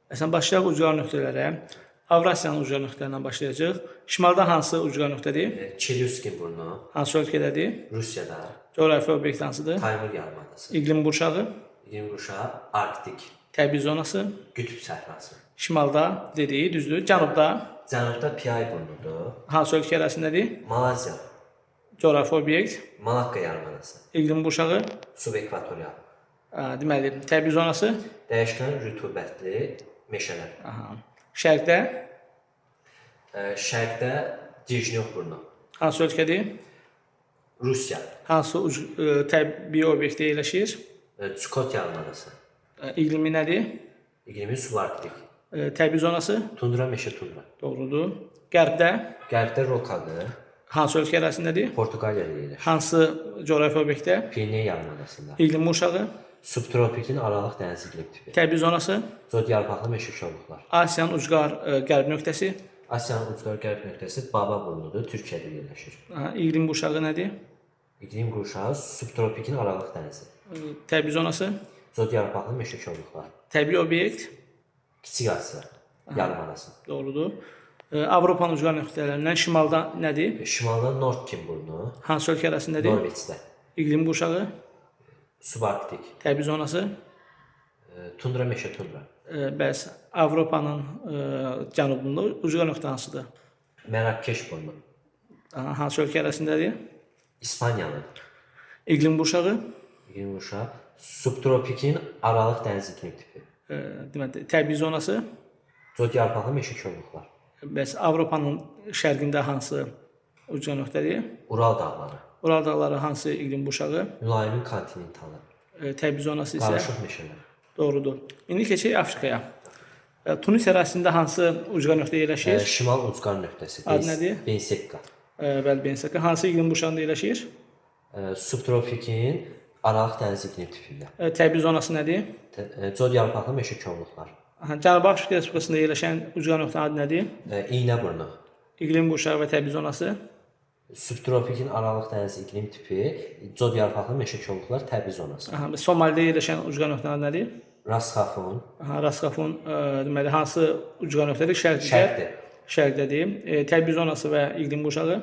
Məsələn, başlayaq ucqar nöqtələrə. Avrasiyanın ucqar nöqtələrindən başlayacaq. Şimalda hansı ucqar nöqtədir? Çelyuskin burnu, Hansı ölkədədir? Rusiyada, Coğrafi obyekt hansıdır? Taymır yarımadası, İqlim qurşağı, İqlim qurşağı, Arktik, təbii zonası. Qütb səhrası. Şimalda dediyi düzdür. Cənubda Cənubda Piyay burnudur, hansı ölkə ərazisindədir? Malazya, Coğrafi obyekt, Malakka yarımadası, iqlim qurşağı, subekvatorial, deməli, təbii zonası. dəyişkən rütubətli meşələr. Aha. Şərqdə Şərqdə Dijnov burnu, hansı ölkədir? Rusiya, Hansı təbii obyektdə yerləşir? Çukot yarımadası, İqlimi nədir? iqlimi subarktik, Təbii zonası. tundra meşə tundra. Doğrudur. Qərbdə Qərbdə Rokadır, hansı ölkə ərazisindədir? Portuqaliyada yerləşir. Hansı coğrafi obyektdə? Piriney yarımadasında. İqlim qurşağı, Subtropikin aralıq dəniz iqlim tipi. təbii zonası, Zodyarpaqlı meşə kolluqlar. Asiyanın ucqar qərb nöqtəsi, Asiyanın ucqar qərb nöqtəsi Baba burnudur, Türkiyədə yerləşir. iqlim qurşağı nədir? İqlim qurşağı subtropikin aralıq dənizi. Təbii zonası, Zodyarpaqlı meşə kolluqlar. təbii obyekt, Kiçik Asiya yarımadası. doğrudur. Avropanın ucqar nöqtələrindən şimalda nədir? Şimalda Nordkim burnu, Hansı ölkə ərazisindədir? Norveçdə. İqlim qurşağı, Subarktik, təbii zonası. tundra meşə tundra. Bəs Avropanın cənubunda ucqar nöqtə hansıdır? Mərakkeş burnu, Hansı ölkə ərazisindədir? İspaniyanın İqlim qurşağı, iqlim qurşağı subtropikin aralıq dəniz iqlim tipi. deməli, təbii zonası. Zodyarpaqlı meşə kolluqlar. Bəs Avropanın şərqində hansı ucqar nöqtədir? Ural dağları, Ural dağları hansı iqlim qurşağı? mülayim kontinentalı, Təbii zonası isə qarışıq meşələr. doğrudur. İndi keçək Afrikaya. Tunis ərazisində hansı ucqar nöqtə yerləşir? Şimal ucqar nöqtəsi. Adı nədir? Bensekka. Bəli, Bensaka. Hansı iqlim qurşağında yerləşir? Subtropikin aralıq dəniz iqlim tipində. Təbii zonası nədir? Zodyarpaqlı meşə kolluqlar. Cənubi Afrika Respublikasında yerləşən ucqar nöqtənin adı nədir? İynəburnu. İqlim qurşağı və təbii zonası. Subtropikin aralıq dəniz iqlim tipi, zodyarpaqlı meşə kolluqlar təbii zonası. Somalidə yerləşən ucqar nöqtənin adı nədir? Rasxafon. Raskafon deməli hansı ucqar nöqtədir? Şərqdir. Şərqdədir. Təbii zonası və iqlim qurşağı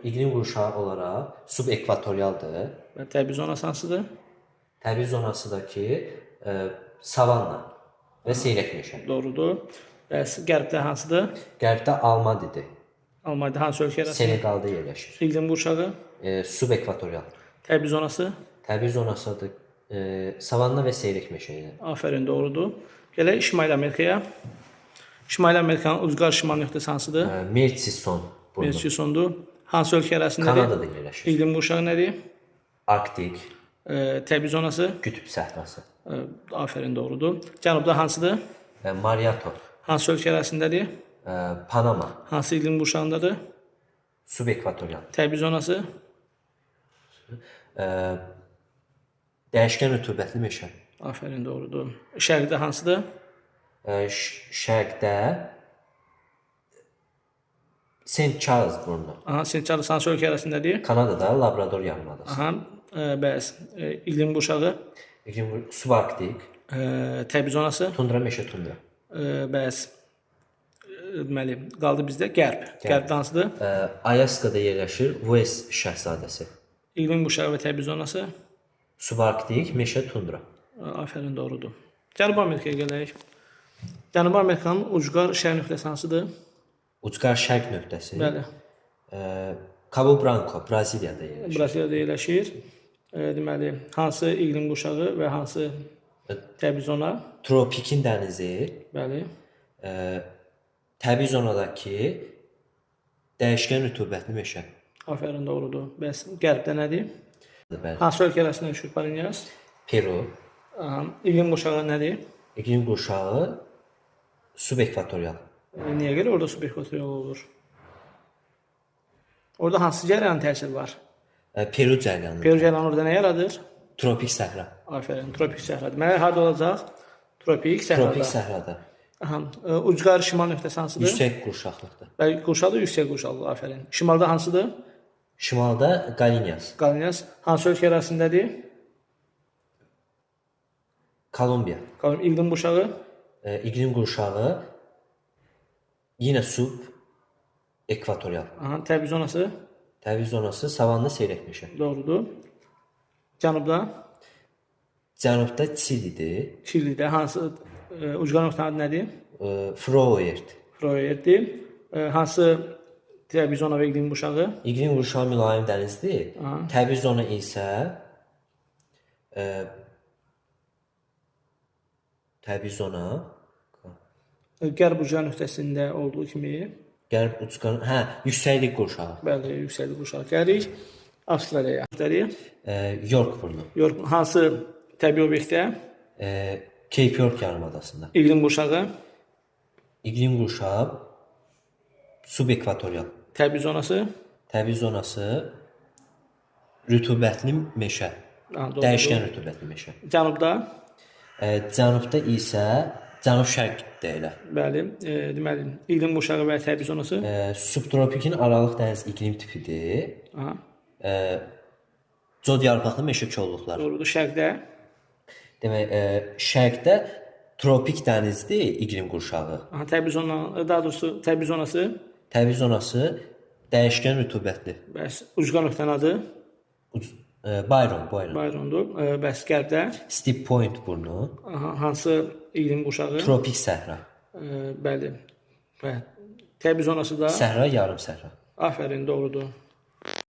İqlim qurşağı olaraq subekvatorialdır. və təbii zonası hansıdır? Təbii zonasıdakı savanna və seyrək meşə. Doğrudur. Bəs qərbdə hansıdır? Qərbdə Almadidir. Almanyada hansı ölkə ərazisində? Seneqalda yerləşir. İqlim qurşağı, Subekvatorial. təbii zonası. Təbii zonasıdır. Savanna və seyrək meşə ilə. Afərin, doğrudur. Gələk Şimali Amerikaya. Şimali Amerikanın ucqar şimal nöqtəsi hansıdır? Murchison burnu. Murchisondur. Hansı ölkə ərazisindədir? Kanadada yerləşir. İqlim qurşağı nədir? Arktik, Təbii zonası. Qütb səhrası. Afərin, doğrudur. Cənubda hansıdır? Mariato, Hansı ölkə ərazisindədir? Panama, Hansı iqlim qurşağındadır? subekvatorial. Təbii zonası. Dəyişkən rütubətli meşə. Afərin, doğrudur. Şərqdə hansıdır? Şərqdə St. Charles burnu. St. Charles hansı ölkə ərazisindədir? Kanadada Labrador yarımadası. Bəs iqlim qurşağı, İqlim subarktik, təbii zonası. tundra meşə tundra. Bəs deməli qaldı bizdə qərb. Qərbdə hansıdır? Ayaskada yerləşir West şəhzadəsi. İqlim qurşağı və təbii zonası. Subarktik, meşə tundra. Afərin, doğrudur. Cənubi Amerikaya gələk. Cənubi Amerikanın ucqar şərq nöqtəsi hansıdır? Ucqar şərq nöqtəsi. Bəli. Cabo Branco, Braziliyada yerləşir. Braziliyada yerləşir. Deməli, hansı iqlim qurşağı və hansı təbii zona? Tropikin dənizi, Bəli. təbii zonadakı dəyişkən rütubətli meşə. Afərin, doğrudur. Bəs qərbdə nədir? Bəli. Hansı ölkə ərazisində düşür Parinyas? Peru, İqlim qurşağı nədir? iqlim qurşağı subekvatorial. Niyə görə orada subekvatorial olur? Orada hansı cərəyanın təsiri var? Peru cəryanı. Peru cəryanı orada nə yaradır? Tropik səhra. Afərin, tropik səhra. Deməli, harda olacaq? Tropik səhrada. Tropik səhrada. Ucqar şimal nöqtəsi hansıdır? Yüksək qurşaqlıqda. Bəli, qurşaqda yüksək qurşaqlıq, afərin. Şimalda hansıdır? Şimalda Qalinyas. Qalinyas. Hansı ölkə ərazisindədir? Kolumbiya. İqlim qurşağı. İqlim qurşağı yenə sub ekvatorial. Aha, təbii zonası Təbii zonası savanna seyrək meşə. doğrudur. Cənubda Cənubda Çilidir, Çilidə hansı ucqar nöqtənin adı nədir? Freuyerd. Freuyerddir. Hansı təbii zona və iqlim qurşağı? İqlim qurşağı mülayim dənizdir. Aha. Təbii zona isə təbii zona Qərb ucqar nöqtəsində olduğu kimi, qərb ucqar, yüksəklik qurşağı. bəli, yüksəklik qurşağı gəlirik. Avstraliyaya. York burnu. York hansı təbii obyektdə? Cape York yarımadasında. İqlim qurşağı, İqlim qurşağı subekvatorial. təbii zonası, Təbii zonası rütubətli meşə. doğrudur. Dəyişkən rütubətli meşə. Cənubda, Cənubda isə cənub-şərq deyilir. bəli, deməli, iqlim qurşağı və təbii zonası. Subtropikin aralıq dəniz iqlim tipidir. Aha, Cod yarpaqlı meşə kolluqlar. doğrudur. Şərqdə, Demək, şərqdə tropik dənizdir iqlim qurşağı. aha, təbii zona, daha doğrusu təbii zonası, Təbii zonası dəyişkən rütubətli. bəs ucqar nöqtənin adı Byron. Byrondur. Bəs qərbdə, Steep Point burnu, aha, hansı iqlim qurşağı? tropik səhra. Bəli. Və təbii zonası da Səhra, yarım səhra. afərin, doğrudur.